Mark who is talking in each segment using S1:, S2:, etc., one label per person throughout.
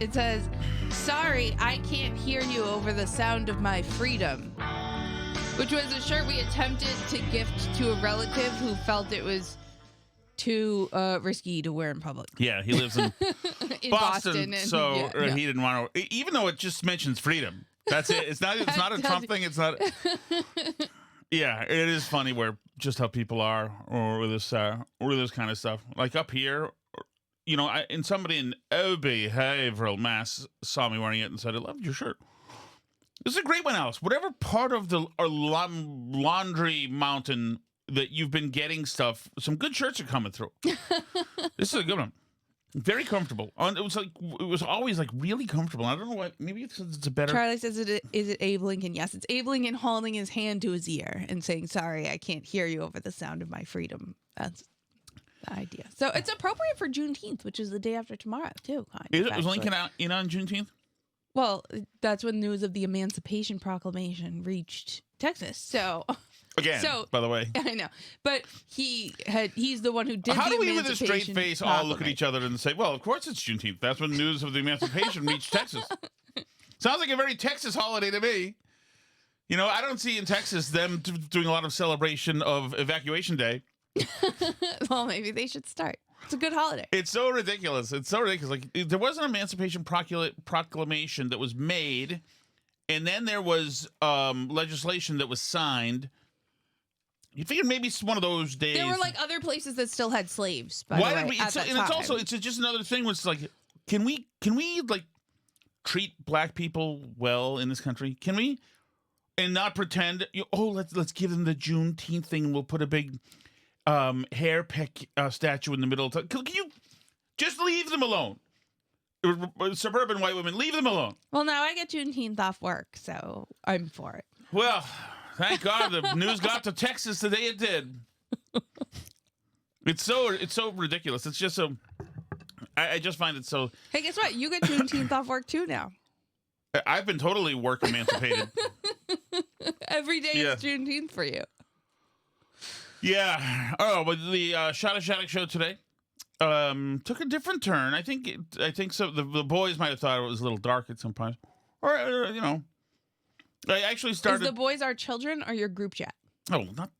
S1: It says, "Sorry, I can't hear you over the sound of my freedom," which was a shirt we attempted to gift to a relative who felt it was too risky to wear in public.
S2: Yeah, he lives in,
S1: In
S2: Boston,
S1: and,
S2: so
S1: yeah,
S2: he didn't want to. Even though it just mentions freedom, that's it. It's not. It's not a Trump thing. It's not. Yeah, it is funny where just how people are, or with this kind of stuff. Like up here, and somebody in Behavioral, Mass, saw me wearing it and said, "I loved your shirt." This is a great one, Alice. Whatever part of the laundry mountain that you've been getting stuff, some good shirts are coming through. This is a good one. Very comfortable. It was always like really comfortable. I don't know why. Maybe it's a better.
S1: Charlie says, "Is it Abe Lincoln?" Yes, it's Abe Lincoln holding his hand to his ear and saying, "Sorry, I can't hear you over the sound of my freedom." That's the idea. So it's appropriate for Juneteenth, which is the day after tomorrow, too.
S2: Was Lincoln out on Juneteenth?
S1: Well, that's when news of the Emancipation Proclamation reached Texas. So.
S2: Again, by the way.
S1: I know. But he's the one who did
S2: How
S1: the
S2: do we, with a straight face, all look at each
S1: Proclamation.
S2: other and say, well, of course it's Juneteenth. That's when news of the Emancipation reached Texas. Sounds like a very Texas holiday to me. I don't see in Texas them doing a lot of celebration of Evacuation Day.
S1: Well, maybe they should start. It's a good holiday.
S2: It's so ridiculous. It's so ridiculous. Like, there was an Emancipation Proclamation that was made, and then there was legislation that was signed. You figured maybe it's one of those days.
S1: There were like other places that still had slaves. By
S2: Why
S1: the way,
S2: did we?
S1: at that
S2: It's
S1: time.
S2: also just another thing. Where it's like, can we like treat black people well in this country? Can we, and not pretend? Let's give them the Juneteenth thing, and we'll put a big hair pick statue in the middle. Can you just leave them alone? Suburban white women, leave them alone.
S1: Well, now I get Juneteenth off work, so I'm for it.
S2: Well. Thank God the news got to Texas the day it did. It's so ridiculous. It's just so. I just find it so.
S1: Hey, guess what? You get Juneteenth off work too now.
S2: I've been totally work emancipated.
S1: Every day is Juneteenth for you.
S2: Yeah. Oh, but the Shattuck show today took a different turn. I think so. The boys might have thought it was a little dark at some point, or I actually started.
S1: Is the boys our children or your group chat?
S2: Oh, not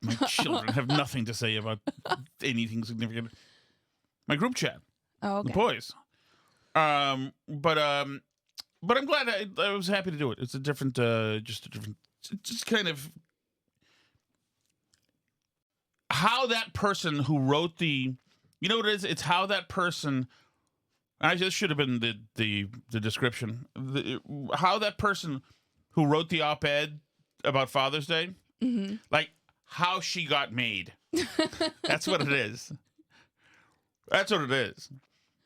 S2: my children have nothing to say about anything significant. My group chat.
S1: Oh, okay.
S2: The boys. But I'm glad I was happy to do it. It's a different, just kind of how that person who wrote the, you know what it is? It's how that person. This should have been the description. How that person who wrote the op-ed about Father's Day, like how she got made. That's what it is. That's what it is.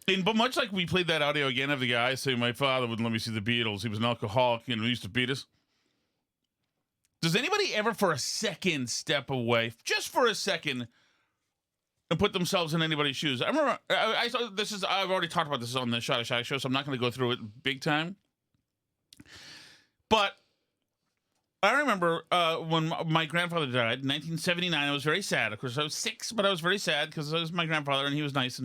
S2: But much like we played that audio again of the guy saying, my father wouldn't let me see the Beatles. He was an alcoholic and he used to beat us. Does anybody ever for a second step away, just for a second, and put themselves in anybody's shoes? I remember, I've already talked about this on the Shattuck show, so I'm not going to go through it big time. But I remember when my grandfather died in 1979, I was very sad. Of course, I was 6, but I was very sad because it was my grandfather and he was nice.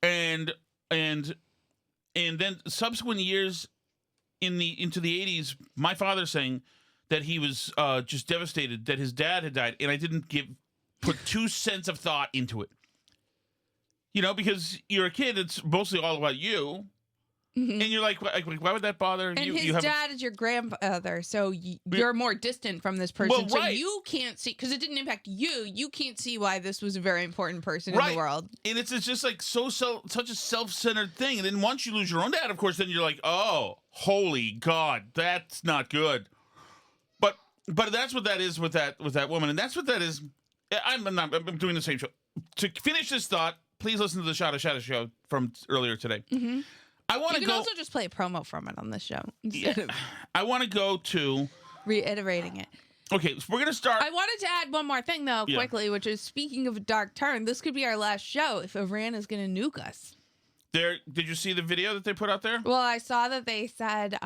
S2: And then subsequent years into the 80s, my father saying that he was just devastated that his dad had died, and I didn't put 2 cents of thought into it. Because you're a kid, it's mostly all about you. Mm-hmm. And you're like, why would that bother you?
S1: And his dad is your grandfather, so you're more distant from this person.
S2: Well,
S1: so
S2: right.
S1: you can't see, because it didn't impact you, you can't see why this was a very important person
S2: right.
S1: in the world.
S2: And it's just like such a self-centered thing. And then once you lose your own dad, of course, then you're like, oh, holy God, that's not good. But that's what that is with that woman. And that's what that is. I'm doing the same show. To finish this thought, please listen to the Shattuck show from earlier today.
S1: Mm-hmm.
S2: I want to go.
S1: You can also just play a promo from it on this show.
S2: I want to go to
S1: reiterating it.
S2: Okay, so we're going to start.
S1: I wanted to add one more thing, though, quickly, which is, speaking of a dark turn, this could be our last show if Iran is going to nuke us.
S2: Did you see the video that they put out there?
S1: Well, I saw that they said,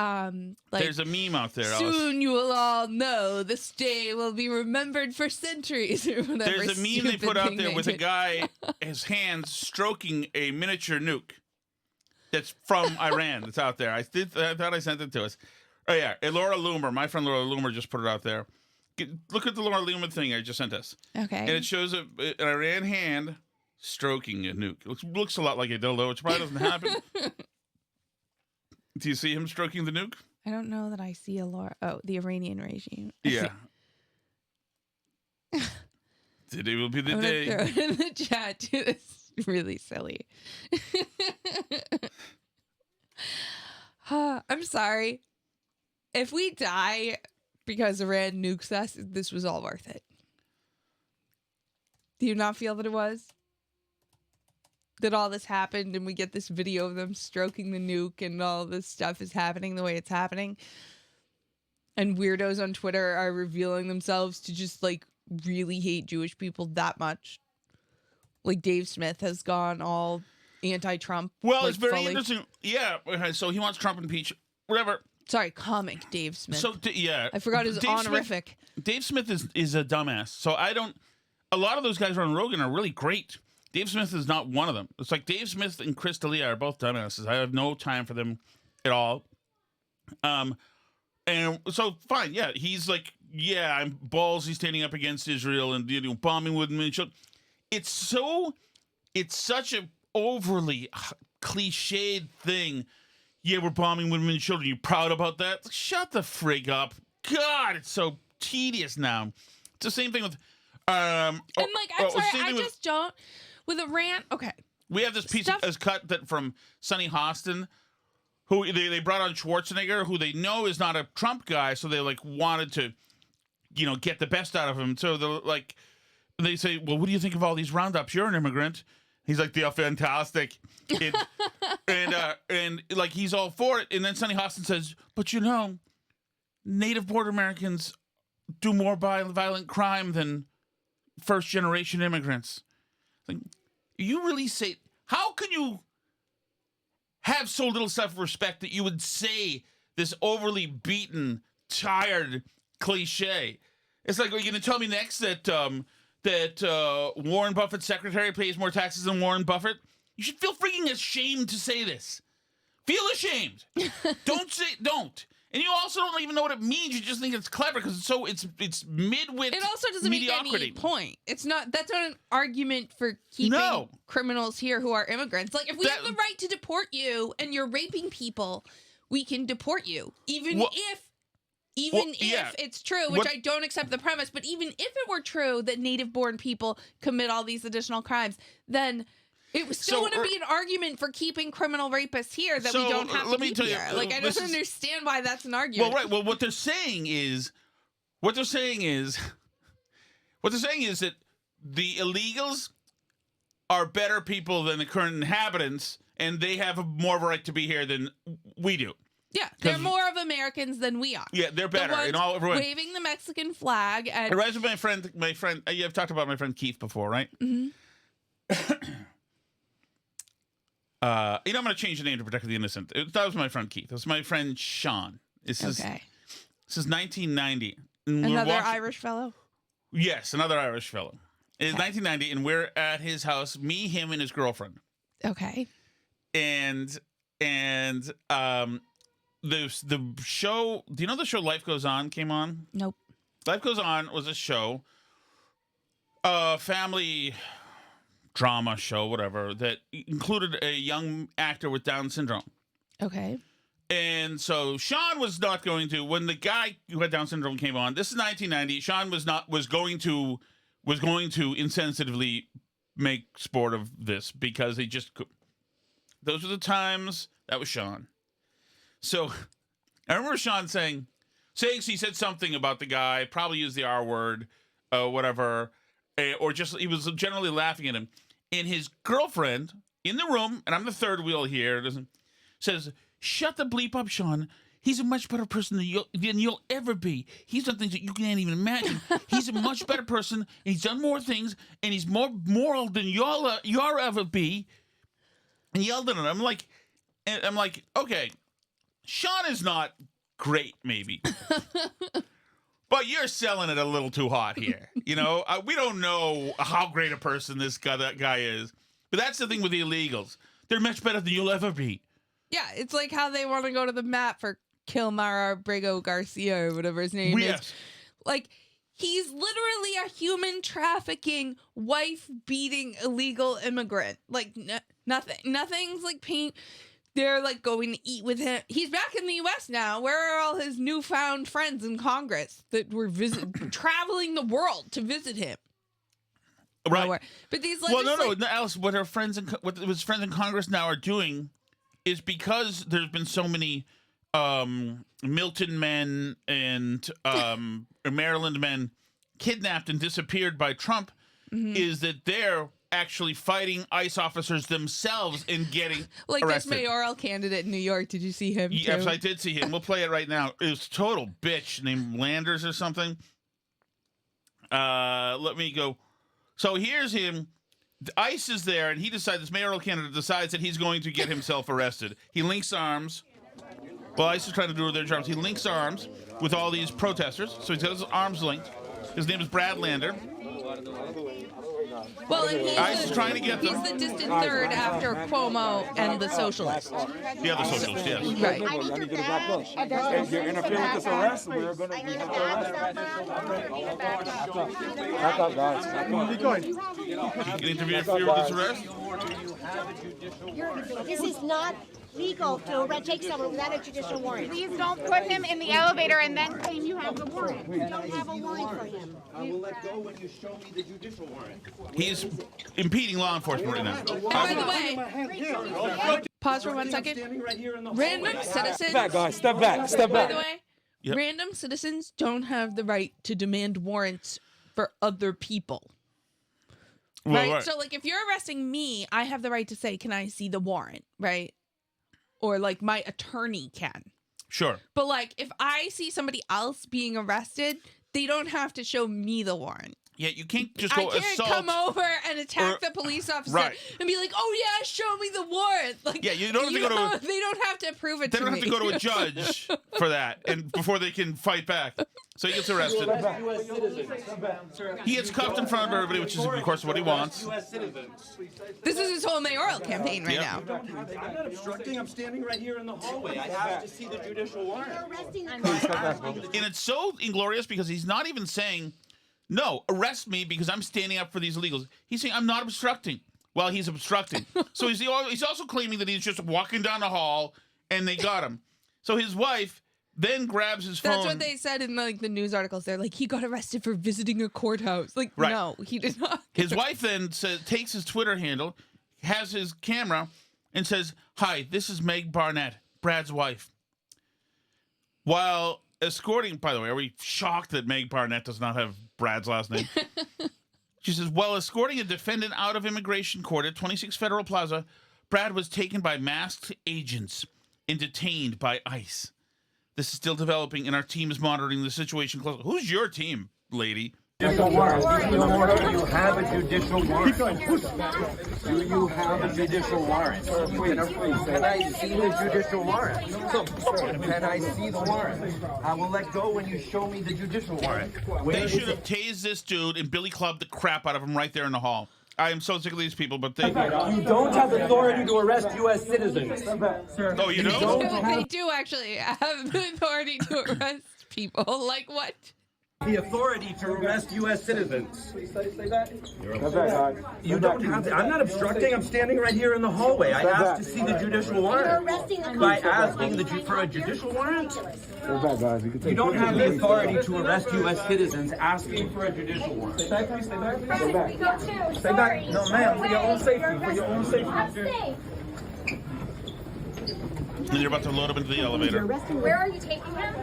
S2: there's a meme out there.
S1: Soon you will all know this day will be remembered for centuries, or whatever.
S2: There's a meme they put out there with a guy, his hands stroking a miniature nuke. that's from Iran that's out there. I thought I sent it to us. Oh, yeah. Laura Loomer, my friend Laura Loomer just put it out there. Look at the Laura Loomer thing I just sent us.
S1: Okay.
S2: And it shows an Iran hand stroking a nuke. It looks a lot like a dildo, which probably doesn't happen. Do you see him stroking the nuke?
S1: I don't know that I see a Laura. Oh, the Iranian regime.
S2: Yeah. Today will be the day.
S1: Throw it in the chat too. It's really silly. I'm sorry. If we die because Iran nukes us, this was all worth it. Do you not feel that it was? That all this happened and we get this video of them stroking the nuke and all this stuff is happening the way it's happening? And weirdos on Twitter are revealing themselves to just like really hate Jewish people that much. Like Dave Smith has gone all anti-Trump.
S2: Well,
S1: like,
S2: it's very
S1: fully.
S2: interesting. Yeah. So he wants Trump impeached. Whatever.
S1: Sorry, comic Dave Smith.
S2: So yeah,
S1: I forgot his honorific.
S2: Dave Smith is a dumbass. So a lot of those guys on Rogan are really great. Dave Smith is not one of them. It's like Dave Smith and Chris D'Elia are both dumbasses. I have no time for them at all. And so fine, yeah, he's like, yeah, I'm ballsy standing up against Israel and bombing women and children. It's such a overly cliched thing. Yeah, we're bombing women and children. You proud about that? Shut the frig up. God, it's so tedious now. It's the same thing with
S1: I'm sorry, I just don't with Iran. Okay.
S2: We have this piece as cut that from Sonny Hostin, who they brought on Schwarzenegger, who they know is not a Trump guy, so they like wanted to, get the best out of him. So they say, well, what do you think of all these roundups? You're an immigrant. He's like, they're fantastic. And like he's all for it. And then Sonny Hostin says, but Native border Americans do more violent crime than first generation immigrants. Like, you really say, how can you have so little self-respect that you would say this overly beaten, tired cliche? It's like, are you going to tell me next that Warren Buffett's secretary pays more taxes than Warren Buffett? You should feel freaking ashamed to say this. Feel ashamed. Don't. And you also don't even know what it means. You just think it's clever because it's midwit.
S1: It also doesn't
S2: mediocrity.
S1: make any point. That's not an argument for keeping criminals here who are immigrants. Like if we have the right to deport you and you're raping people, we can deport you. Even if it's true, which I don't accept the premise, but even if it were true that native-born people commit all these additional crimes, then it was still going to be an argument for keeping criminal rapists here that we don't have to keep here. Like, I don't understand why that's an argument.
S2: Well, right. Well, what they're saying is that the illegals are better people than the current inhabitants, and they have more of a right to be here than we do.
S1: Yeah, they're more of Americans than we are.
S2: Yeah, they're better in all everyone.
S1: Waving the Mexican flag and.
S2: It reminds me of my friend. You've talked about my friend Keith before, right? Mm-hmm. I'm going to change the name to protect the innocent. That was my friend Keith. It was my friend Sean. This is 1990.
S1: Another Irish fellow?
S2: Yes, another Irish fellow. It's 1990, and we're at his house, me, him, and his girlfriend.
S1: Okay.
S2: And the show, do you know the show Life Goes On came on?
S1: Nope.
S2: Life Goes On was a show, family drama show, whatever, that included a young actor with Down syndrome. Okay. And so Sean was not going to, when the guy who had Down syndrome came on, this is 1990, Sean was going to insensitively make sport of this because he just could. Those were the times. That was Sean. So I remember Sean saying he said something about the guy, probably used the R word, whatever, or just he was generally laughing at him. And his girlfriend in the room, and I'm the third wheel here, says, "Shut the bleep up, Sean. He's a much better person than you'll ever be. He's done things that you can't even imagine. He's a much better person, and he's done more things, and he's more moral than you'll ever be." And yelled at him. I'm like, okay, Sean is not great, maybe. But you're selling it a little too hot here. We don't know how great a person that guy is. But that's the thing with the illegals. They're much better than you'll ever be.
S1: Yeah, it's like how they want to go to the map for Kilmar Abrego Garcia or whatever his name is. Like, he's literally a human trafficking, wife-beating illegal immigrant. Like, nothing's like paint. They're like going to eat with him. He's back in the U.S. now. Where are all his newfound friends in Congress that were traveling the world to visit him?
S2: Right.
S1: Nowhere. But these
S2: no, Alice. What his friends in Congress now are doing is because there's been so many Milton men and Maryland men kidnapped and disappeared by Trump, is that they're actually fighting ICE officers themselves and getting
S1: like
S2: arrested.
S1: This mayoral candidate in New York. Did you see him?
S2: Yes,
S1: too?
S2: I did see him. We'll play it right now. It was total bitch named Landers or something. Let me go. So here's him. ICE is there, and this mayoral candidate decides that he's going to get himself arrested. He links arms. Well, ICE is trying to do their jobs. He links arms with all these protesters. So he's got his arms linked. His name is Brad Lander.
S1: Well, and
S2: ICE is trying to get them.
S1: He's the distant third after Cuomo and the socialists.
S2: Yeah, the socialists, yes.
S1: Right.
S3: I need to back. If you're interfering with this arrest, we're going to back up, guys. Keep going.
S2: You can interfere with this arrest?
S3: This is not legal to take someone without a judicial warrant.
S4: Please don't put him in the elevator and then claim you have the warrant.
S3: We don't have a warrant for him.
S5: I will let go when you show me the judicial warrant.
S2: He's impeding law enforcement right now.
S1: By the way, pause for 1 second. Random citizens.
S6: Step back, guys. Step back. Step
S1: By
S6: back.
S1: the way,
S2: Yep.
S1: random citizens don't have the right to demand warrants for other people.
S2: Well,
S1: Right? So, like, if you're arresting me, I have the right to say, can I see the warrant? Right? Or, like, my attorney can.
S2: Sure.
S1: But, like, if I see somebody else being arrested, they don't have to show me the warrant.
S2: Yeah, you can't just go
S1: I can't
S2: assault.
S1: come over and attack the police officer and be like, "Oh yeah, show me the warrant." Like,
S2: Yeah, you don't have to go to.
S1: They don't have to prove it.
S2: They
S1: to
S2: don't
S1: me.
S2: have to go to a judge for that, and before they can fight back. So he gets arrested.
S5: U.S. citizens.
S2: He gets cuffed in front of everybody, which is of course what he wants.
S5: U.S. citizens.
S1: This is his whole mayoral campaign right
S2: Yep.
S1: now.
S5: I'm not obstructing. I'm standing right here in the hallway. I have to see the judicial warrant.
S3: Arresting the
S2: And it's so inglorious because he's not even saying, "No, arrest me because I'm standing up for these illegals." He's saying, "I'm not obstructing." Well, he's obstructing. So he's also claiming that he's just walking down the hall and they got him. So his wife then grabs his phone.
S1: That's what they said in like the news articles. They're like, he got arrested for visiting a courthouse. Like,
S2: Right.
S1: no, he did not.
S2: His wife then takes his Twitter handle, has his camera, and says, "Hi, this is Meg Barnett, Brad's wife." While escorting, by the way, are we shocked that Meg Barnett does not have Brad's last name? She says, while escorting a defendant out of immigration court at 26 Federal Plaza, Brad was taken by masked agents and detained by ICE. This is still developing, and our team is monitoring the situation closely. Who's your team, lady?
S7: Judicial warrant. Do you have a judicial warrant? Do you have a judicial warrant? Can I see the judicial warrant? Can I see the warrant? I will let go when you show me the judicial warrant.
S2: They should have tased this dude and Billy clubbed the crap out of him right there in the hall. I am so sick of these people, but they...
S6: You don't have authority to arrest U.S. citizens.
S2: Oh, you don't?
S1: They do actually have the authority to arrest people. Like what?
S7: The authority to arrest U.S. citizens.
S6: You don't have to. I'm not obstructing. I'm standing right here in the hallway. I asked to see the judicial
S3: You're
S6: warrant.
S3: arresting the
S6: By asking for a judicial warrant? You don't have the authority to arrest U.S. citizens asking for a judicial warrant. Stay back, please. Stay back. Stay back. No, ma'am. For your own safety. For your own safety.
S2: And you're about to load him into the elevator.
S4: Where are you taking him?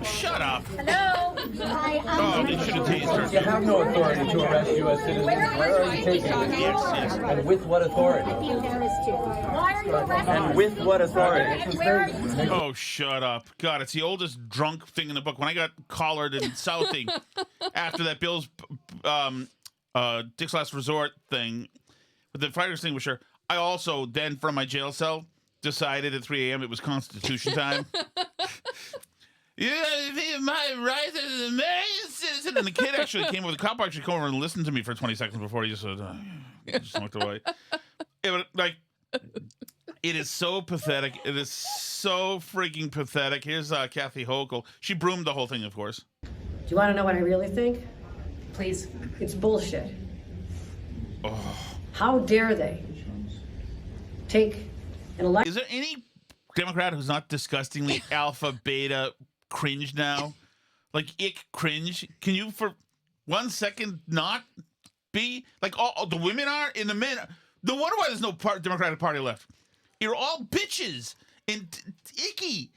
S2: Shut up.
S4: Hello?
S2: Oh, they should have tased
S6: You
S2: her.
S6: have no authority to arrest U.S. citizens.
S4: Where are you taking him?
S2: Yes, yes.
S6: And with what authority?
S4: Why are you arresting him?
S6: And with what authority?
S4: And where are you?
S2: Oh, shut up. God, it's the oldest drunk thing in the book. When I got collared in Southie after that Bill's Dick's Last Resort thing with the fire extinguisher, I also then from my jail cell decided at 3 a.m. it was Constitution time. Yeah, my rights as an American citizen. And the kid actually came over, the cop actually came over and listened to me for 20 seconds before he just said, just walked away. It was like, It is so pathetic. It is so freaking pathetic. Here's Kathy Hochul. She broomed the whole thing, of course.
S8: Do you want to know what I really think? Please. It's bullshit.
S2: Oh.
S8: How dare they take an election?
S2: Is there any Democrat who's not disgustingly alpha, beta, cringe now? Like, ick, cringe? Can you, for 1 second, not be? Like, all the women are, and the men are. No wonder why there's no Democratic Party left. You're all bitches and icky.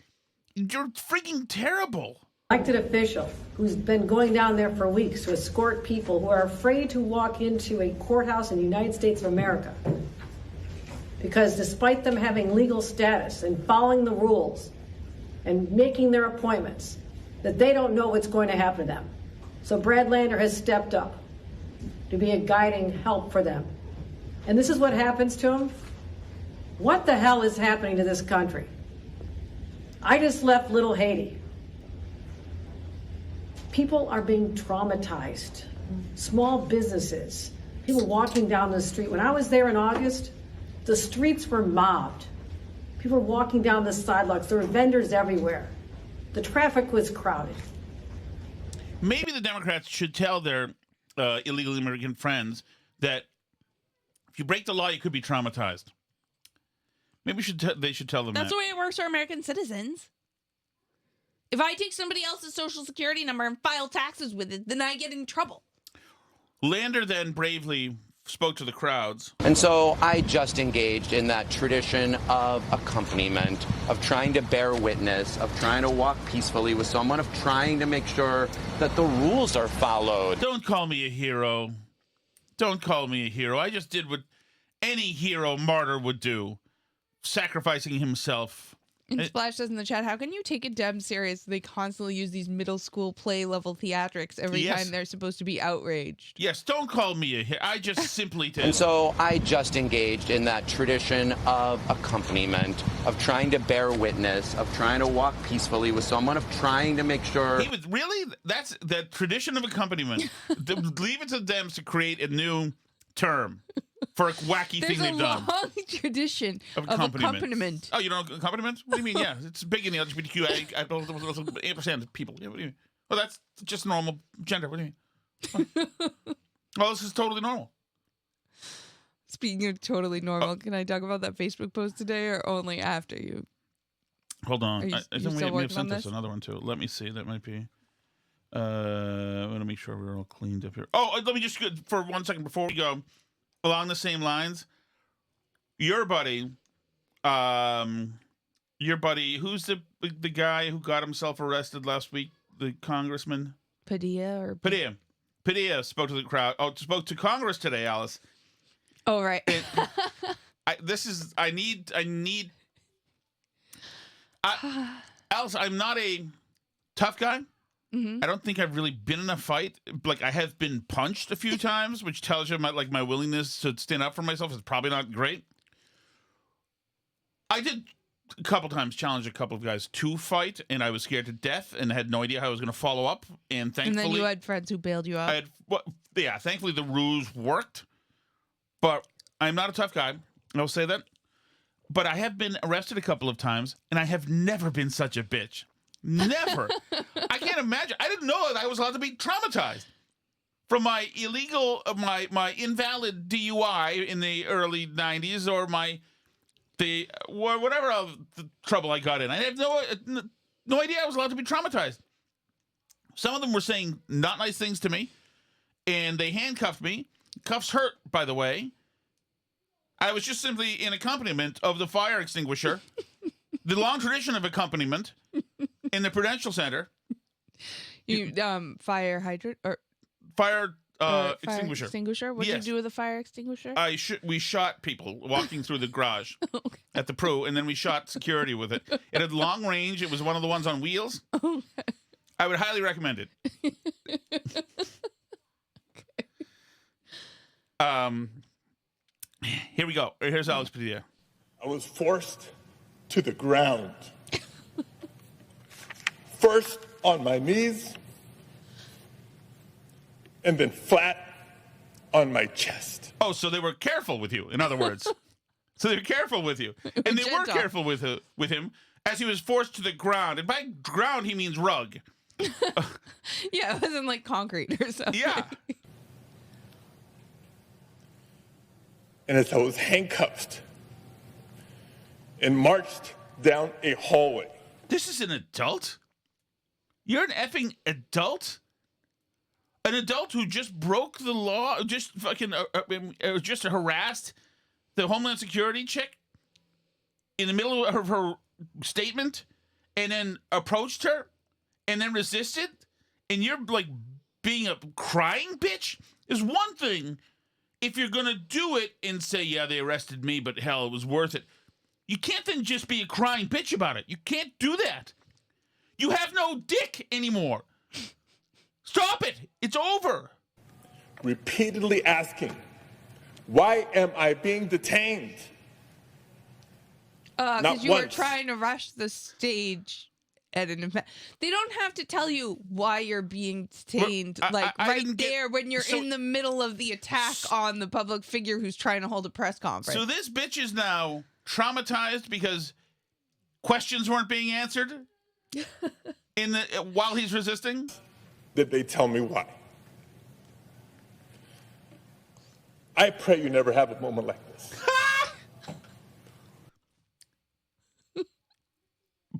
S2: You're freaking terrible.
S8: Elected official who's been going down there for weeks to escort people who are afraid to walk into a courthouse in the United States of America. Because despite them having legal status and following the rules and making their appointments, that they don't know what's going to happen to them. So Brad Lander has stepped up to be a guiding help for them. And this is what happens to him. What the hell is happening to this country? I just left Little Haiti. People are being traumatized. Small businesses, people walking down the street. When I was there in August, the streets were mobbed. People were walking down the sidewalks. There were vendors everywhere. The traffic was crowded.
S2: Maybe the Democrats should tell their illegal immigrant friends that if you break the law, you could be traumatized. Maybe they should tell them
S1: That's
S2: that.
S1: the way it works for American citizens. If I take somebody else's social security number and file taxes with it, then I get in trouble.
S2: Lander then bravely spoke to the crowds.
S7: And so I just engaged in that tradition of accompaniment, of trying to bear witness, of trying to walk peacefully with someone, of trying to make sure that the rules are followed.
S2: Don't call me a hero. Don't call me a hero. I just did what any hero martyr would do, sacrificing himself.
S1: And Splash says in the chat, how can you take it damn serious? They constantly use these middle school play level theatrics every time they're supposed to be outraged.
S2: Yes, don't call me a hero. I just simply did.
S7: And so I just engaged in that tradition of accompaniment, of trying to bear witness, of trying to walk peacefully with someone, of trying to make sure...
S2: He was really... That's the tradition of accompaniment. Leave it to them to create a new term for a wacky thing they've done.
S1: There's a long tradition of accompaniment.
S2: Oh, you don't know accompaniment? What do you mean? Yeah, it's big in the LGBTQA 8% people. Yeah, what do you mean? Well, that's just normal gender. What do you mean? Well, this is totally normal.
S1: Speaking of totally normal, can I talk about that Facebook post today or only after you?
S2: Hold on. I think we may have sent
S1: this?
S2: another one too. Let me see. That might be... I want to make sure we're all cleaned up here. Oh, let me just, for 1 second before we go, along the same lines, your buddy, who's the guy who got himself arrested last week, the congressman?
S1: Padilla.
S2: Padilla spoke to the crowd. Oh, spoke to Congress today, Alice.
S1: Oh, right.
S2: Alice, I'm not a tough guy.
S1: Mm-hmm.
S2: I don't think I've really been in a fight. Like, I have been punched a few times, which tells you my willingness to stand up for myself is probably not great. I did a couple times challenge a couple of guys to fight, and I was scared to death and had no idea how I was going to follow up. And thankfully,
S1: and then you had friends who bailed you out.
S2: Thankfully the ruse worked. But I'm not a tough guy. I'll say that. But I have been arrested a couple of times, and I have never been such a bitch. Never. I can't imagine. I didn't know that I was allowed to be traumatized from my illegal, my invalid DUI in the early 90s or whatever the trouble I got in. I have no idea I was allowed to be traumatized. Some of them were saying not nice things to me, and they handcuffed me. Cuffs hurt, by the way. I was just simply in accompaniment of the fire extinguisher. The long tradition of accompaniment in the Prudential Center.
S1: Fire hydrant or
S2: fire
S1: extinguisher. Extinguisher. What did you do with the fire extinguisher?
S2: We shot people walking through the garage at the Pru, and then we shot security with it. It had long range. It was one of the ones on wheels. Okay. I would highly recommend it. Here we go. Here's Alex Padilla.
S9: I was forced to the ground. First on my knees, and then flat on my chest.
S2: Oh, so they were careful with you, in other words. So they're careful with you. And they were careful with him as he was forced to the ground. And by ground, he means rug.
S1: Yeah, it wasn't like concrete or something.
S2: Yeah.
S9: And as I was handcuffed and marched down a hallway.
S2: This is an adult? You're an effing adult? An adult who just broke the law, just fucking, just harassed the Homeland Security chick in the middle of her statement and then approached her and then resisted? And you're like being a crying bitch? Is one thing if you're going to do it and say, yeah, they arrested me, but hell, it was worth it. You can't then just be a crying bitch about it. You can't do that. You have no dick anymore. Stop it. It's over.
S9: Repeatedly asking, why am I being detained?
S1: Because you were trying to rush the stage at an event. They don't have to tell you why you're being detained, right there when you're in the middle of the attack on the public figure who's trying to hold a press conference.
S2: So this bitch is now traumatized because questions weren't being answered while he's resisting?
S9: Did they tell me why? I pray you never have a moment like this.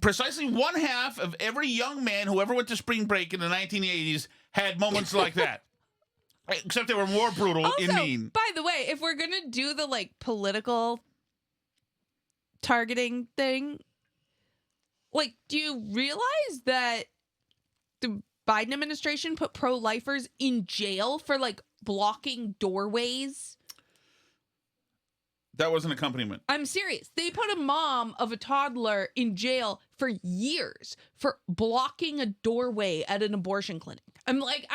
S2: Precisely one half of every young man who ever went to spring break in the 1980s had moments like that. Except they were more brutal and mean.
S1: By the way, if we're going to do the like political targeting thing, like, do you realize that the Biden administration put pro-lifers in jail for like blocking doorways?
S2: That was an accompaniment.
S1: I'm serious. They put a mom of a toddler in jail for years for blocking a doorway at an abortion clinic. I'm like,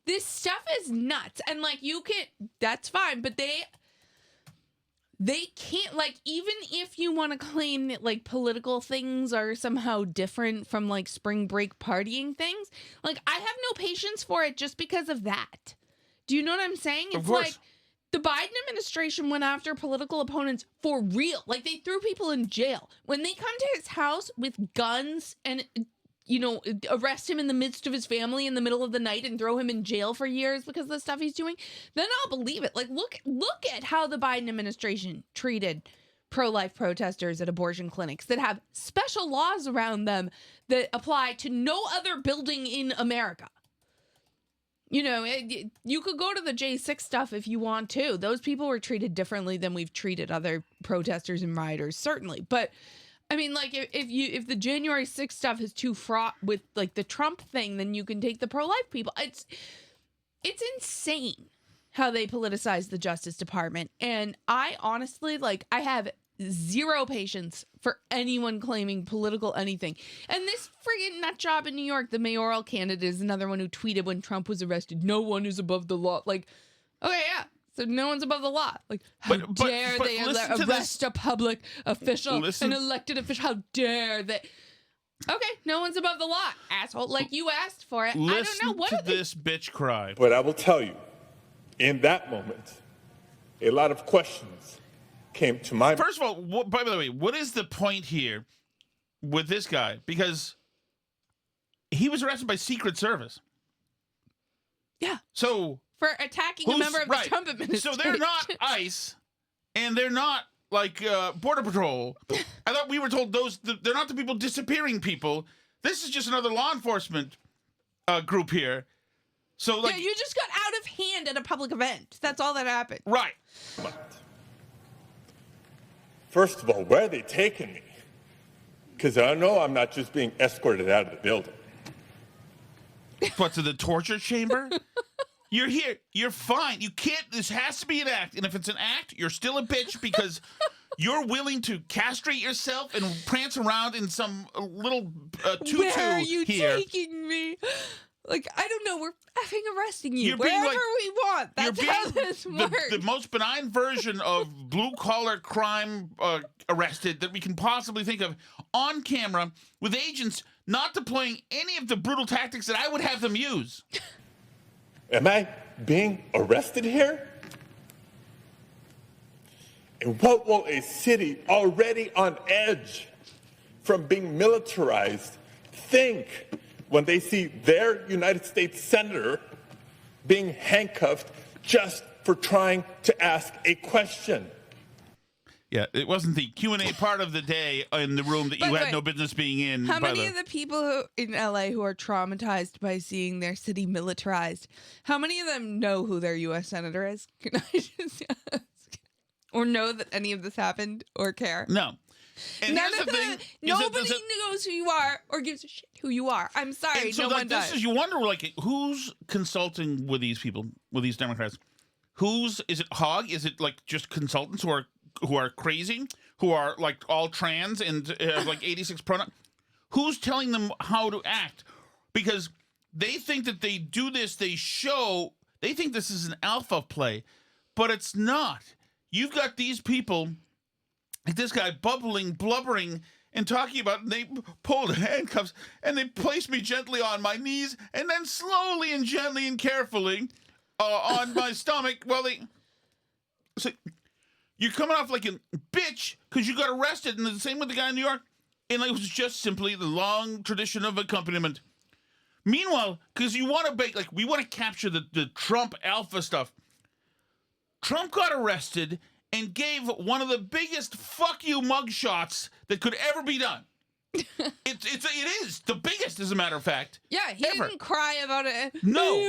S1: this stuff is nuts. And like, that's fine, but they can't, like, even if you want to claim that like political things are somehow different from like spring break partying things, like, I have no patience for it just because of that. Do you know what I'm saying? It's like the Biden administration went after political opponents for real. Like, they threw people in jail. When they come to his house with guns and, you know, arrest him in the midst of his family in the middle of the night and throw him in jail for years because of the stuff he's doing, then I'll believe it. Like, look at how the Biden administration treated pro-life protesters at abortion clinics that have special laws around them that apply to no other building in America. You know, you could go to the J6 stuff if you want to. Those people were treated differently than we've treated other protesters and rioters, certainly. But I mean, like, if the January 6th stuff is too fraught with like the Trump thing, then you can take the pro-life people. It's insane how they politicize the Justice Department. And I honestly, like, I have zero patience for anyone claiming political anything. And this friggin' nut job in New York, the mayoral candidate, is another one who tweeted when Trump was arrested, "No one is above the law." Like, okay, yeah. So no one's above the law. Like, how dare they arrest a public official, an elected official? How dare they? Okay, no one's above the law, asshole. Like, you asked for it. I don't know. What
S2: to this bitch cry.
S9: But I will tell you, in that moment, a lot of questions came to my mind.
S2: First of all, by the way, what is the point here with this guy? Because he was arrested by Secret Service.
S1: Yeah.
S2: So
S1: for attacking a member of the Trump administration.
S2: So they're not ICE, and they're not like Border Patrol. I thought we were told they're not the people disappearing people. This is just another law enforcement group here. So like,
S1: yeah, you just got out of hand at a public event. That's all that happened.
S2: Right.
S9: First of all, where are they taking me? Because I know I'm not just being escorted out of the building.
S2: What, to the torture chamber? You're here. You're fine. You can't. This has to be an act. And if it's an act, you're still a bitch because you're willing to castrate yourself and prance around in some little tutu here.
S1: Where are you taking me? Like, I don't know. We're effing arresting you wherever we want. That's how this works.
S2: The most benign version of blue-collar crime arrested that we can possibly think of on camera with agents not deploying any of the brutal tactics that I would have them use.
S9: Am I being arrested here? And what will a city already on edge from being militarized think when they see their United States senator being handcuffed just for trying to ask a question?
S2: Yeah, it wasn't the Q&A part of the day in the room that you had no business being in.
S1: How many of the people in LA who are traumatized by seeing their city militarized, how many of them know who their U.S. senator is? Can I just ask? Or know that any of this happened or care?
S2: No. And
S1: None
S2: here's
S1: of
S2: the thing.
S1: them. Nobody knows who you are or gives a shit who you are. I'm sorry,
S2: And so,
S1: no
S2: like,
S1: one does.
S2: this is, you wonder, like, who's consulting with these people, with these Democrats? Is it Hogg? Is it, like, just consultants who are crazy, who are, like, all trans and have, like, 86 pronouns? Who's telling them how to act? Because they think that they do this, they think this is an alpha play, but it's not. You've got these people, like this guy, blubbering, and talking about, and they pulled handcuffs, and they placed me gently on my knees, and then slowly and gently and carefully on my stomach. Well, so you're coming off like a bitch because you got arrested, and the same with the guy in New York, and it was just simply the long tradition of accompaniment. Meanwhile, because you want to we want to capture the Trump alpha stuff. Trump got arrested and gave one of the biggest fuck you mugshots that could ever be done. It is the biggest, as a matter of fact.
S1: Yeah, he
S2: ever.
S1: didn't cry about it.
S2: No.
S1: Where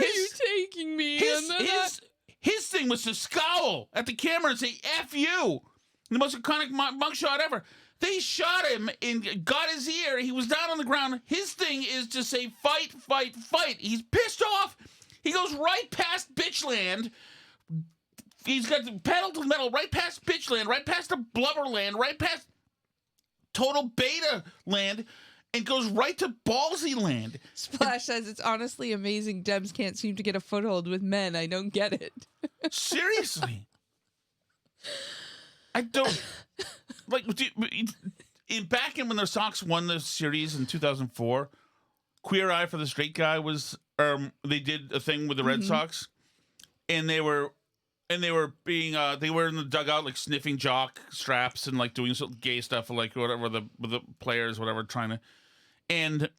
S1: are you taking me?
S2: His thing was to scowl at the camera and say, F you. The most iconic mugshot ever. They shot him and got his ear. He was down on the ground. His thing is to say, fight, fight, fight. He's pissed off. He goes right past Bitchland. He's got the pedal to the metal right past Bitchland, right past the Blubberland, right past Total Beta Land, and goes right to Ballsy Land.
S1: Splash says, it's honestly amazing Dems can't seem to get a foothold with men. I don't get it.
S2: Seriously. I don't... Like, back in when the Sox won the series in 2004, Queer Eye for the Straight Guy was... they did a thing with the Red Sox, and they were being they were in the dugout like sniffing jock straps and like doing some gay stuff like whatever with the players, whatever, trying to and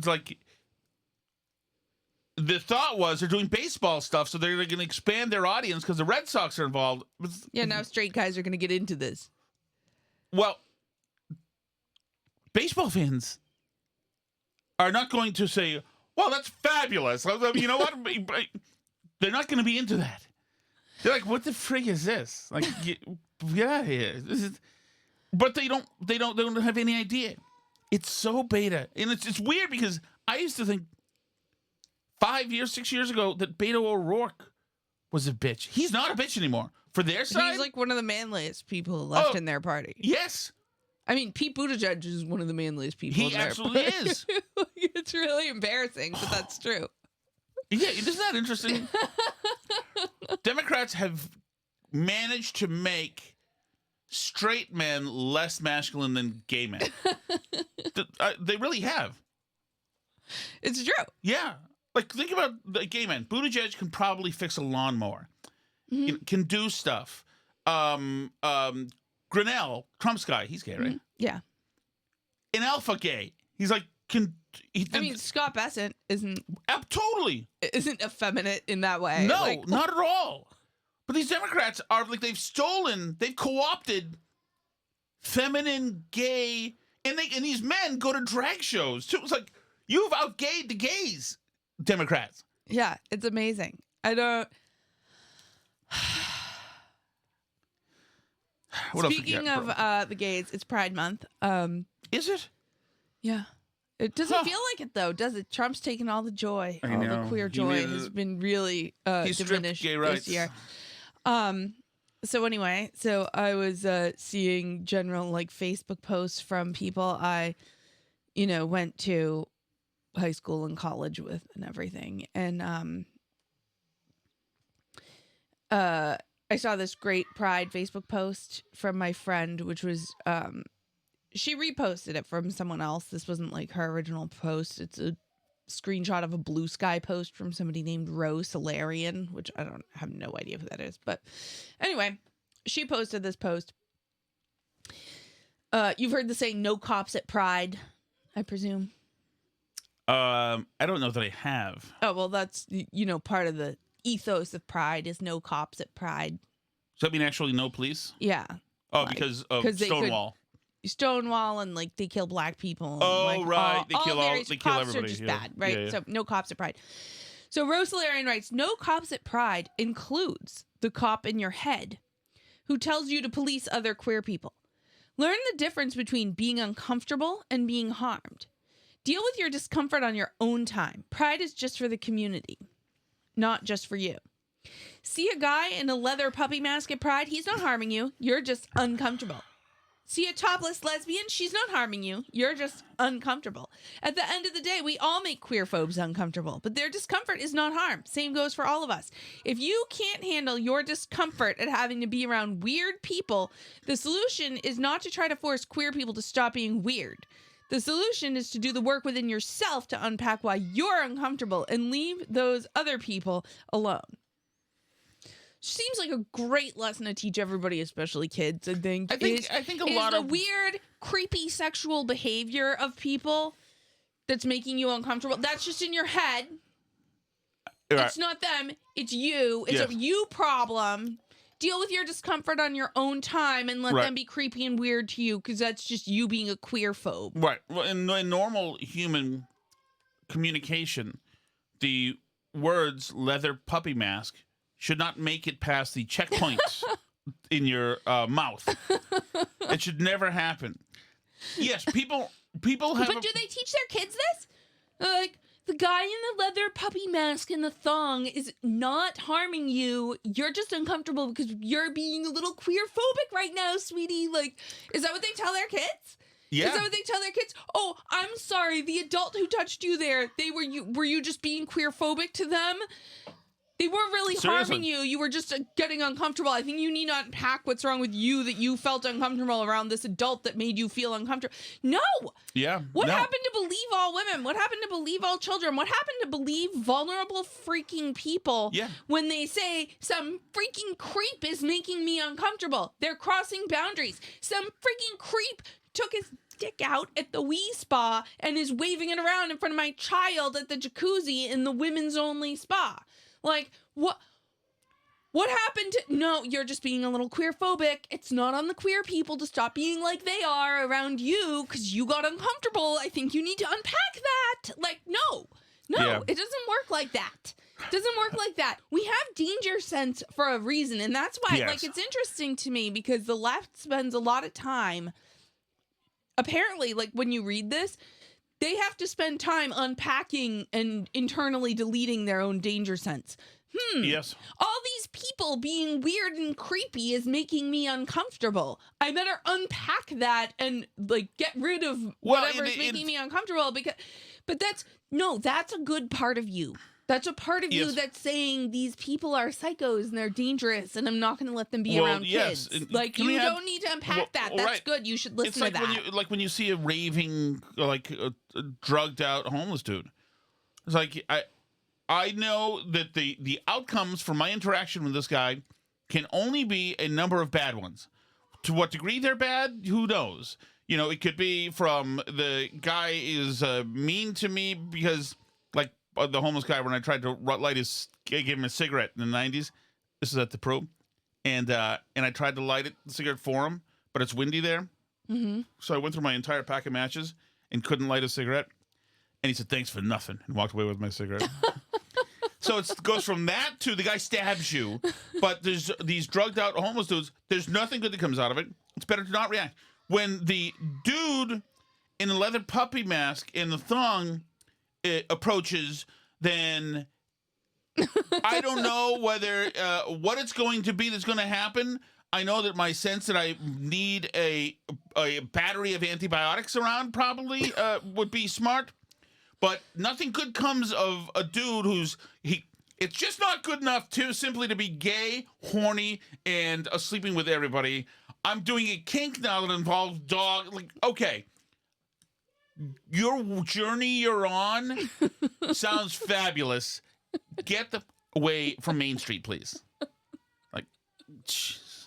S2: like the thought was they're doing baseball stuff, so they're going to expand their audience because the Red Sox are involved.
S1: Yeah, now straight guys are going to get into this.
S2: Well, baseball fans are not going to say, well, that's fabulous. You know what? They're not going to be into that. They're like, what the frig is this? Like, get out of here. But they don't have any idea. It's so beta. And it's weird because I used to think 6 years ago that Beto O'Rourke was a bitch. He's not a bitch anymore. For their side.
S1: He's like one of the manliest people left in their party.
S2: Yes.
S1: I mean, Pete Buttigieg is one of the manliest people.
S2: He absolutely is.
S1: It's really embarrassing, but that's true.
S2: Yeah, isn't that interesting? Democrats have managed to make straight men less masculine than gay men. They really have.
S1: It's true.
S2: Yeah. Like, think about the gay men. Buttigieg can probably fix a lawnmower. Can do stuff. Grinnell, Trump's guy, he's gay, right?
S1: Yeah.
S2: An alpha gay. He's like,
S1: Scott Bessent isn't
S2: effeminate
S1: in that way.
S2: No, not at all. But these Democrats are like they've co-opted feminine, gay, and these men go to drag shows too. It's like you've outgayed the gays, Democrats.
S1: Yeah, it's amazing. I don't. Speaking of the gays, it's Pride Month.
S2: Is it?
S1: Yeah. It doesn't feel like it, though, does it? Trump's taken all the joy. All the queer joy has been really diminished this year. So anyway, I was seeing general like Facebook posts from people I, went to high school and college with and everything. And I saw this great Pride Facebook post from my friend, which was she reposted it from someone else. This wasn't like her original post. It's a screenshot of a Blue Sky post from somebody named Rose Solarian, which I don't have no idea who that is. But anyway, she posted this post. You've heard the saying, no cops at Pride, I presume.
S2: I don't know that I have.
S1: Oh, well, that's, part of the ethos of Pride is no cops at Pride.
S2: Does that mean actually no police?
S1: Yeah.
S2: Oh, because of Stonewall.
S1: Stonewall and they kill black people. And,
S2: oh, right. They kill
S1: cops
S2: everybody.
S1: Are just bad, right?
S2: Yeah.
S1: So no cops at Pride. So Rose Solarian writes, no cops at Pride includes the cop in your head who tells you to police other queer people. Learn the difference between being uncomfortable and being harmed. Deal with your discomfort on your own time. Pride is just for the community, not just for you. See a guy in a leather puppy mask at Pride, he's not harming you. You're just uncomfortable. See a topless lesbian, she's not harming you. You're just uncomfortable. At the end of the day, we all make queer phobes uncomfortable, but their discomfort is not harm. Same goes for all of us. If you can't handle your discomfort at having to be around weird people, the solution is not to try to force queer people to stop being weird. The solution is to do the work within yourself to unpack why you're uncomfortable and leave those other people alone. Seems like a great lesson to teach everybody, especially kids. I think a lot of weird, creepy sexual behavior of people that's making you uncomfortable. That's just in your head. Right. It's not them. It's you. It's a you problem. Deal with your discomfort on your own time and let them be creepy and weird to you because that's just you being a queer phobe. Right.
S2: Well, in normal human communication, the words leather puppy mask should not make it past the checkpoints in your mouth. It should never happen. Yes, people have.
S1: But do they teach their kids this? Like, the guy in the leather puppy mask and the thong is not harming you. You're just uncomfortable because you're being a little queer phobic right now, sweetie. Like, is that what they tell their kids? Yeah. Is that what they tell their kids? Oh, I'm sorry. The adult who touched you there, were you just being queer phobic to them? They weren't really harming you. You were just getting uncomfortable. I think you need to unpack what's wrong with you that you felt uncomfortable around this adult that made you feel uncomfortable. No.
S2: Yeah.
S1: What happened to believe all women? What happened to believe all children? What happened to believe vulnerable freaking people when they say some freaking creep is making me uncomfortable? They're crossing boundaries. Some freaking creep took his dick out at the Wii Spa and is waving it around in front of my child at the jacuzzi in the women's only spa. Like, what happened to... No, you're just being a little queer phobic. It's not on the queer people to stop being like they are around you because you got uncomfortable. I think you need to unpack that. Like, no, It doesn't work like that. It doesn't work like that. We have danger sense for a reason, and that's why, like, it's interesting to me because the left spends a lot of time... Apparently, like, when you read this... They have to spend time unpacking and internally deleting their own danger sense.
S2: Yes.
S1: All these people being weird and creepy is making me uncomfortable. I better unpack that and like get rid of whatever's making me uncomfortable but that's a good part of you. That's a part of you that's saying these people are psychos and they're dangerous and I'm not going to let them be around kids. Like, you don't need to unpack that. That's good. You should listen to that.
S2: When you see a raving, like a drugged out homeless dude. It's like, I know that the outcomes from my interaction with this guy can only be a number of bad ones. To what degree they're bad, who knows? You know, it could be from the guy is mean to me because, like, the homeless guy, when I tried to give him a cigarette in the 90s, this is at the Pro, and I tried to light the cigarette for him, but it's windy there. Mm-hmm. So I went through my entire pack of matches and couldn't light a cigarette. And he said, thanks for nothing, and walked away with my cigarette. So it goes from that to the guy stabs you, but there's these drugged out homeless dudes, there's nothing good that comes out of it. It's better to not react. When the dude in the leather puppy mask and the thong approaches, then I don't know whether what it's going to be that's going to happen. I know that my sense that I need a battery of antibiotics around probably would be smart. But nothing good comes of a dude it's just not good enough to simply to be gay, horny, and sleeping with everybody. I'm doing a kink now that involves dog. Like, okay. your journey you're on sounds fabulous. Get the away from Main Street, please. Like, jeez.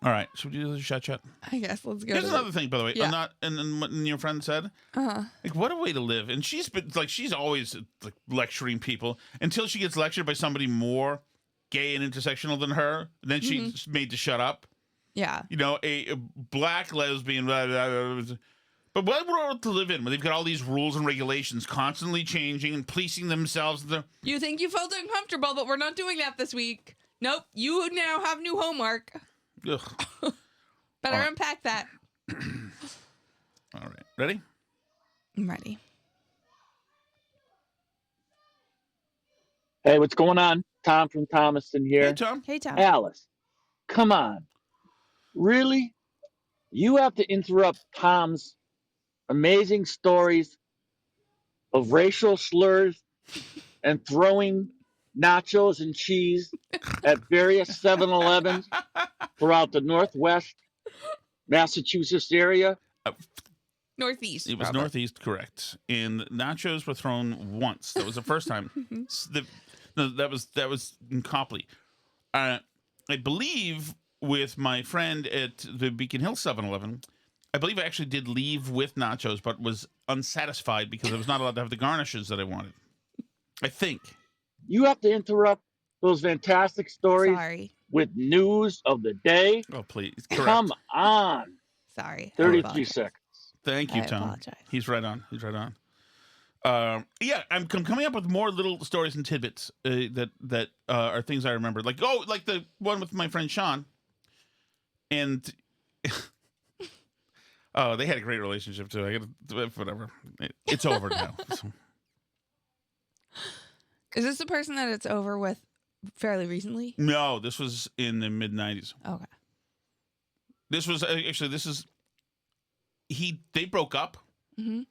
S2: All right, should we do the chat?
S1: I guess let's go.
S2: Here's another thing, by the way.
S1: Yeah.
S2: I'm not, and what your friend said, like, what a way to live. And she's been like, she's always like lecturing people until she gets lectured by somebody more gay and intersectional than her. Then she's made to shut up.
S1: Yeah.
S2: You know, a black lesbian. Blah, blah, blah, blah. But what world to live in when they've got all these rules and regulations constantly changing and policing themselves?
S1: You think you felt uncomfortable, but we're not doing that this week. Nope. You now have new homework.
S2: Ugh.
S1: Better
S2: Right.
S1: unpack that.
S2: All right. Ready?
S1: I'm ready.
S10: Hey, what's going on? Tom from Thomaston here.
S2: Hey, Tom.
S1: Hey, Tom.
S10: Alice, come on. Really? You have to interrupt Tom's amazing stories of racial slurs and throwing nachos and cheese at various 7-Elevens throughout the Northwest Massachusetts area.
S1: Northeast.
S2: It was
S1: probably.
S2: Northeast, correct. And nachos were thrown once. That was the first time. That was in Copley. I believe with my friend at the Beacon Hill 7-Eleven, I believe I actually did leave with nachos, but was unsatisfied because I was not allowed to have the garnishes that I wanted. I think.
S10: You have to interrupt those fantastic stories
S1: Sorry.
S10: with news of the day.
S2: Oh, please. Correct.
S10: Come on.
S1: Sorry.
S10: 33 seconds.
S2: Thank you,
S1: I
S2: Tom.
S1: apologize.
S2: He's right on. He's right on. Yeah, I'm coming up with more little stories and tidbits that are things I remember. Like the one with my friend Sean. And oh, they had a great relationship too. I gotta whatever. It's over now. So.
S1: Is this the person that it's over with fairly recently?
S2: No, this was in the mid '90s.
S1: Okay.
S2: This was actually they broke up.
S1: Mm-hmm.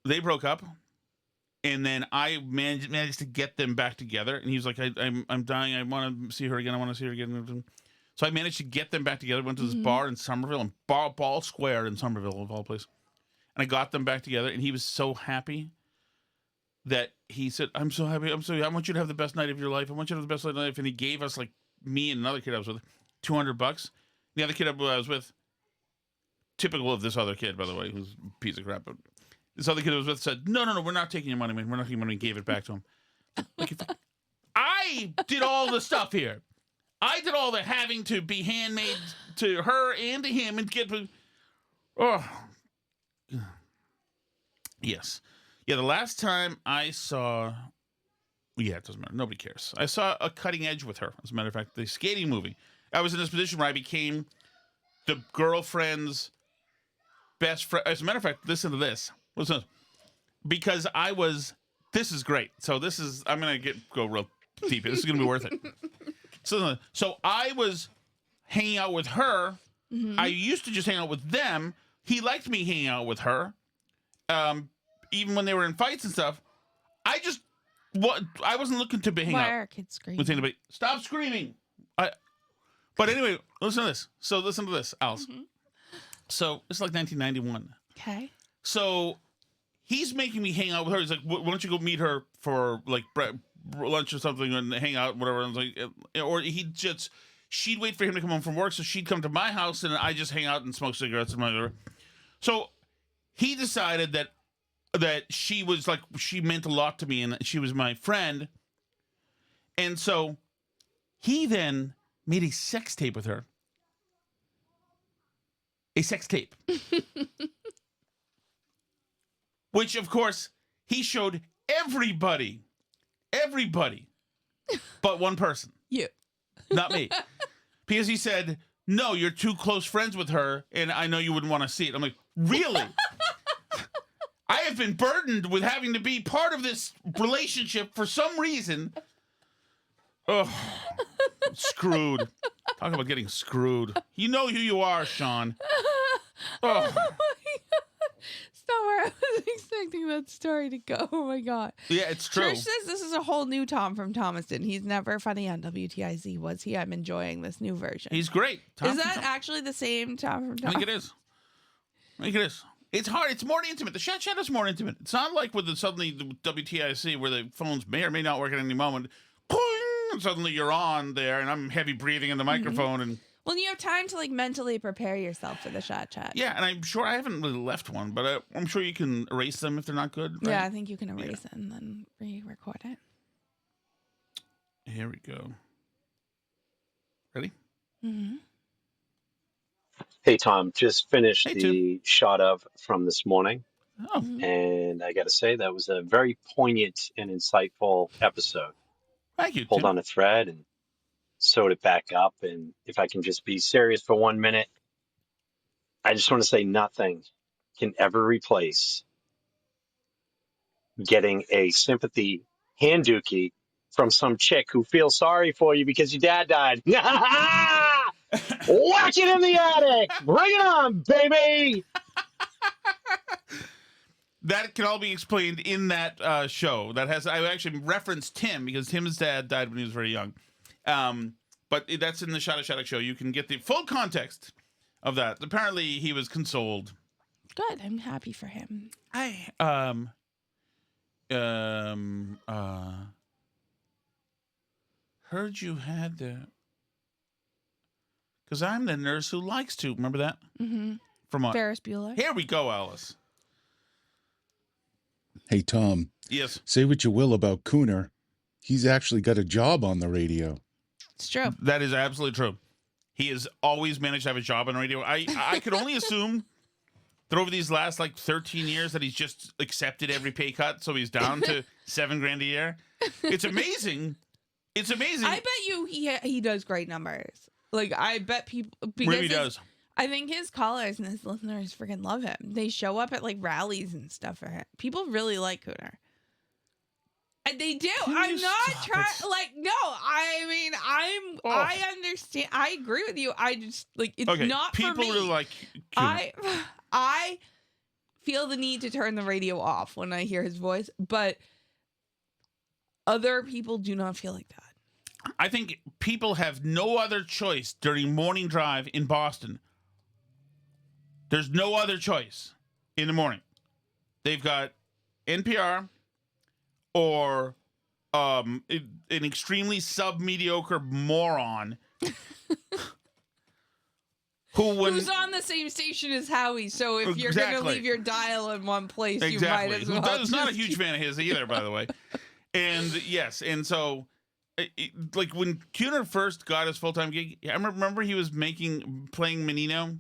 S2: They broke up, and then I managed to get them back together. And he was like, "I'm dying. I want to see her again. I want to see her again." So I managed to get them back together. Went to this bar in Somerville, in Ball Square in Somerville, of all places. And I got them back together, and he was so happy that he said, "I'm so happy. I want you to have the best night of your life. I want you to have the best night of your life." And he gave us, like, me and another kid I was with, $200. The other kid I was with, typical of this other kid, by the way, who's a piece of crap, but this other kid I was with said, no, we're not taking your money, man. We're not taking your money, and gave it back to him. Like, I did all the stuff here. I did all the having to be handmade to her and to him and get... Oh. Yes. Yeah, the last time I saw... Yeah, it doesn't matter. Nobody cares. I saw A Cutting Edge with her, as a matter of fact, the skating movie. I was in this position where I became the girlfriend's best friend. As a matter of fact, listen to this. Listen, because I was... This is great. So this is... I'm going to go real deep. This is going to be worth it. So I was hanging out with her. Mm-hmm. I used to just hang out with them. He liked me hanging out with her. Even when they were in fights and stuff. I wasn't looking to be hanging out.
S1: Why are kids screaming?
S2: With anybody. Stop screaming. But anyway, listen to this. So listen to this, Alice. Mm-hmm. So it's like 1991. Okay. So he's making me hang out with her. He's like, why don't you go meet her for like lunch or something and hang out, whatever. And like, or she'd wait for him to come home from work, so she'd come to my house and I just hang out and smoke cigarettes and whatever. So he decided that she was like, she meant a lot to me and she was my friend. And so he then made a sex tape with her. A sex tape. Which, of course, he showed everybody. Everybody. But one person. You. Not me. Because he said, no, you're too close friends with her, and I know you wouldn't want to see it. I'm like, really? I have been burdened with having to be part of this relationship for some reason. Ugh. Screwed. Talk about getting screwed. You know who you are, Sean. Oh.
S1: It's not where I was expecting that story to go. Oh my god.
S2: Yeah, it's true.
S1: Trish says this is a whole new Tom from Thomaston. He's never funny on WTIZ, was he? I'm enjoying this new version.
S2: He's great.
S1: Is that actually the same Tom from Thomaston?
S2: I think it is. I think it is. It's hard. It's more intimate. The chat is more intimate. It's not like with suddenly the WTIC where the phones may or may not work at any moment. And suddenly you're on there, and I'm heavy breathing in the microphone. And
S1: Well, you have time to like mentally prepare yourself for the chat.
S2: yeah, and I'm sure I haven't really left one, but I'm sure you can erase them if they're not good. Right?
S1: Yeah, I think you can erase it and then re-record it.
S2: Here we go. Ready?
S1: Mm-hmm.
S11: Hey, Tom, just finished
S2: Hey,
S11: the shot of from this morning.
S2: Oh.
S11: And I got to say, that was a very poignant and insightful episode.
S2: Thank you,
S11: Pulled
S2: Tim.
S11: on a thread and sewed it back up. And if I can just be serious for 1 minute, I just want to say nothing can ever replace getting a sympathy hand dookie from some chick who feels sorry for you because your dad died. Whack it in the attic. Bring it on, baby.
S2: That can all be explained in that show. I actually referenced Tim because Tim's dad died when he was very young. But that's in the Shattuck show. You can get the full context of that. Apparently, he was consoled.
S1: Good. I'm happy for him.
S2: I heard you had the. Because I'm the nurse who likes to. Remember that?
S1: Mm-hmm.
S2: From what?
S1: Ferris Bueller.
S2: Here we go, Alice.
S12: Hey, Tom.
S2: Yes.
S12: Say what you will about Cooner. He's actually got a job on the radio.
S1: It's true.
S2: That is absolutely true. He has always managed to have a job on the radio. I could only assume that over these last 13 years that he's just accepted every pay cut, so he's down to $7,000 a year. It's amazing. It's amazing.
S1: I bet you he does great numbers. I bet people because
S2: really does.
S1: I think his callers and his listeners freaking love him. They show up at rallies and stuff for him. People really like Cooner. And they do. I'm not trying. No. I mean, I understand. I agree with you. I just it's
S2: okay.
S1: not
S2: people
S1: for me.
S2: Really like Cooner.
S1: I feel the need to turn the radio off when I hear his voice, but other people do not feel like that.
S2: I think people have no other choice during morning drive in Boston. There's no other choice in the morning. They've got NPR or an extremely sub-mediocre moron who's
S1: on the same station as Howie. So if you're going to leave your dial in one place, you might as well.
S2: Who's not a huge fan of his either, by the way. And yes, and so when Cooner first got his full-time gig, I remember he was playing Menino.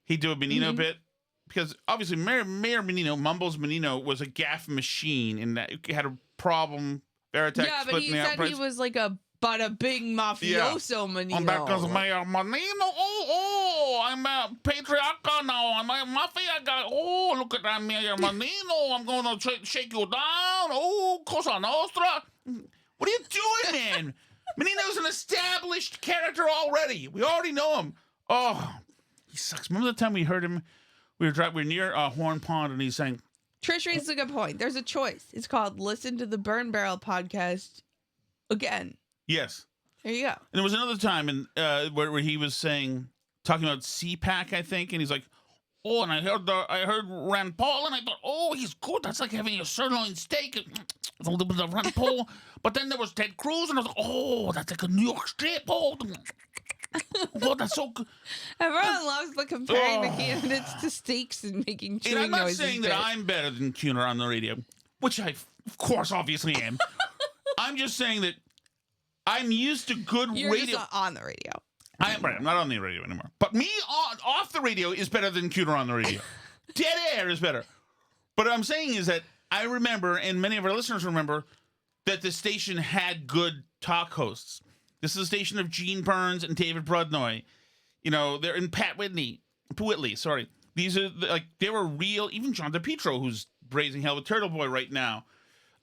S2: He'd do a Menino bit because obviously Mayor Menino, Mumbles Menino, was a gaff machine in that he had a problem. Veritech
S1: yeah, but he said he was like a big mafioso Menino.
S2: I'm back as Mayor Menino. Oh, I'm a patriarcha now. I'm a mafia guy. Oh, look at that Mayor Menino. I'm going to shake you down. Oh, Cosa Nostra. What are you doing, man? Menino's an established character already. We already know him. Oh, he sucks. Remember the time we heard him? We were near Horn Pond, and he's saying,
S1: Trish raises a good point. There's a choice. It's called Listen to the Burn Barrel podcast again.
S2: Yes.
S1: There you go.
S2: And there was another time where he was talking about CPAC, I think, and he's like, oh, and I heard Rand Paul, and I thought, oh, he's good. That's like having a sirloin steak. A little bit of Rand Paul. But then there was Ted Cruz, and I was like, oh, that's like a New York strip. Oh, that's so good.
S1: Everyone loves comparing the candidates to steaks and making chewing noises.
S2: And I'm not saying that I'm better than Cooner on the radio, which I, of course, obviously am. I'm just saying that I'm used to good radio.
S1: You're just on the radio.
S2: I'm not on the radio anymore. But me off the radio is better than Cooner on the radio. Dead air is better. But what I'm saying is that I remember, and many of our listeners remember, that the station had good talk hosts. This is a station of Gene Burns and David Brudnoy. They're in Pat Whitley. Sorry. These are they were real. Even John DePietro, who's raising hell with Turtle Boy right now.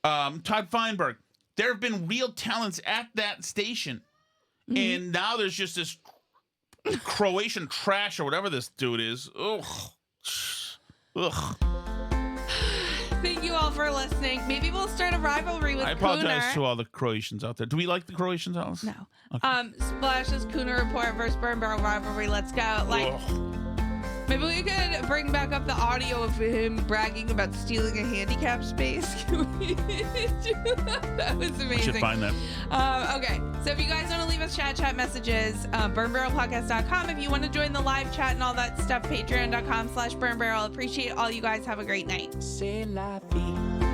S2: Todd Feinberg. There have been real talents at that station. Mm-hmm. And now there's just this Croatian trash or whatever this dude is. Ugh.
S1: Thank you all for listening. Maybe we'll start a rivalry with Cooner.
S2: I apologize to all the Croatians out there. Do we like the Croatians, Alice?
S1: No.
S2: Okay.
S1: Splash's Cooner Report versus Burn Barrel rivalry. Let's go. Maybe we could bring back up the audio of him bragging about stealing a handicap space. Can we do that? That was amazing.
S2: I should find that.
S1: Okay, so if you guys want to leave us chat messages, burnbarrelpodcast.com. If you want to join the live chat and all that stuff, patreon.com/burnbarrel. Appreciate all you guys. Have a great night.
S13: C'est la vie.